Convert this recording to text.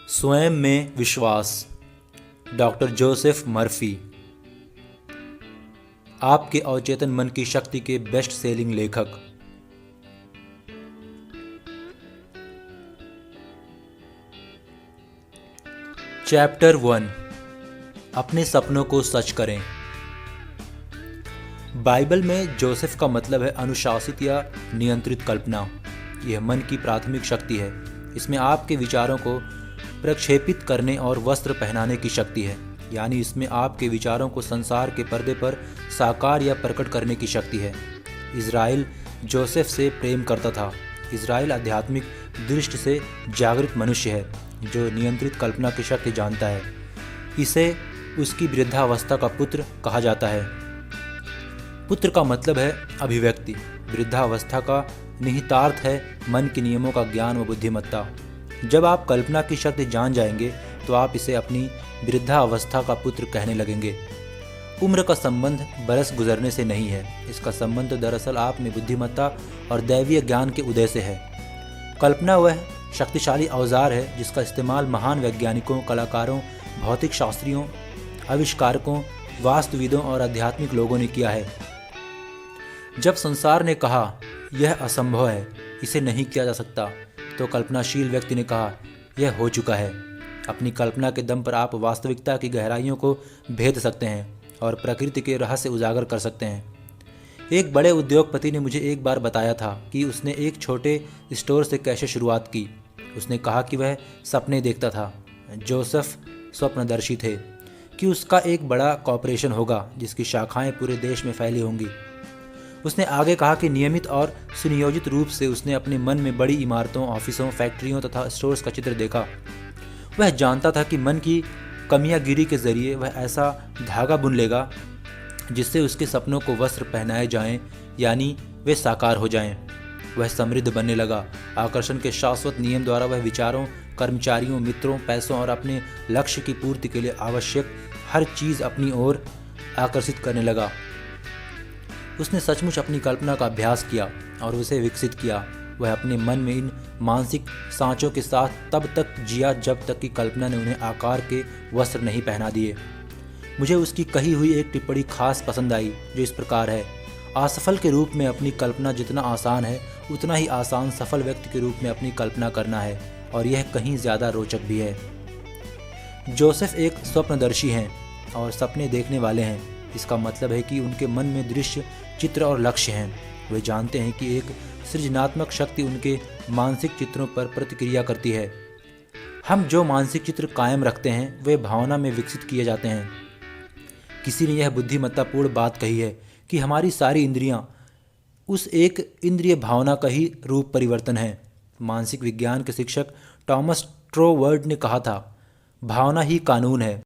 स्वयं में विश्वास। डॉक्टर जोसेफ मर्फी आपके अवचेतन मन की शक्ति के बेस्ट सेलिंग लेखक। चैप्टर 1, अपने सपनों को सच करें। बाइबल में जोसेफ का मतलब है अनुशासित या नियंत्रित कल्पना। यह मन की प्राथमिक शक्ति है। इसमें आपके विचारों को प्रक्षेपित करने और वस्त्र पहनाने की शक्ति है, यानी इसमें आपके विचारों को संसार के पर्दे पर साकार या प्रकट करने की शक्ति है। इज़राइल जोसेफ से प्रेम करता था। इज़राइल आध्यात्मिक दृष्टि से जागृत मनुष्य है जो नियंत्रित कल्पना की शक्ति जानता है। इसे उसकी वृद्धावस्था का पुत्र कहा जाता है। पुत्र का मतलब है अभिव्यक्ति। वृद्धावस्था का निहितार्थ है मन के नियमों का ज्ञान व बुद्धिमत्ता। जब आप कल्पना की शक्ति जान जाएंगे तो आप इसे अपनी वृद्धावस्था का पुत्र कहने लगेंगे। उम्र का संबंध बरस गुजरने से नहीं है। इसका संबंध दरअसल आप में बुद्धिमत्ता और दैवीय ज्ञान के उदय से है। कल्पना वह शक्तिशाली औजार है जिसका इस्तेमाल महान वैज्ञानिकों, कलाकारों, भौतिक शास्त्रियों, आविष्कारकों, वास्तुविदों और आध्यात्मिक लोगों ने किया है। जब संसार ने कहा यह असंभव है, इसे नहीं किया जा सकता, तो कल्पनाशील व्यक्ति ने कहा यह हो चुका है। अपनी कल्पना के दम पर आप वास्तविकता की गहराइयों को भेद सकते हैं और प्रकृति के रहस्य उजागर कर सकते हैं। एक बड़े उद्योगपति ने मुझे एक बार बताया था कि उसने एक छोटे स्टोर से कैसे शुरुआत की। उसने कहा कि वह सपने देखता था। जोसेफ स्वप्नदर्शी थे कि उसका एक बड़ा कॉरपोरेशन होगा जिसकी शाखाएं पूरे देश में फैली होंगी। उसने आगे कहा कि नियमित और सुनियोजित रूप से उसने अपने मन में बड़ी इमारतों, ऑफिसों, फैक्ट्रियों तथा स्टोर्स का चित्र देखा। वह जानता था कि मन की कमियागिरी के जरिए वह ऐसा धागा बुन लेगा जिससे उसके सपनों को वस्त्र पहनाए जाएं, यानी वे साकार हो जाएं। वह समृद्ध बनने लगा। आकर्षण के शाश्वत नियम द्वारा वह विचारों, कर्मचारियों, मित्रों, पैसों और अपने लक्ष्य की पूर्ति के लिए आवश्यक हर चीज़ अपनी ओर आकर्षित करने लगा। उसने सचमुच अपनी कल्पना का अभ्यास किया और उसे विकसित किया। वह अपने मन में इन मानसिक सांचों के साथ तब तक जिया जब तक कि कल्पना ने उन्हें आकार के वस्त्र नहीं पहना दिए। मुझे उसकी कही हुई एक टिप्पणी खास पसंद आई जो इस प्रकार है, असफल के रूप में अपनी कल्पना जितना आसान है उतना ही आसान सफल व्यक्ति के रूप में अपनी कल्पना करना है, और यह कहीं ज़्यादा रोचक भी है। जोसेफ एक स्वप्नदर्शी हैं और सपने देखने वाले हैं। इसका मतलब है कि उनके मन में दृश्य, चित्र और लक्ष्य हैं। वे जानते हैं कि एक सृजनात्मक शक्ति उनके मानसिक चित्रों पर प्रतिक्रिया करती है। हम जो मानसिक चित्र कायम रखते हैं वे भावना में विकसित किए जाते हैं। किसी ने यह बुद्धिमत्तापूर्ण बात कही है कि हमारी सारी इंद्रियां उस एक इंद्रिय भावना का ही रूप परिवर्तन है। मानसिक विज्ञान के शिक्षक टॉमस ट्रोवर्ड ने कहा था, भावना ही कानून है।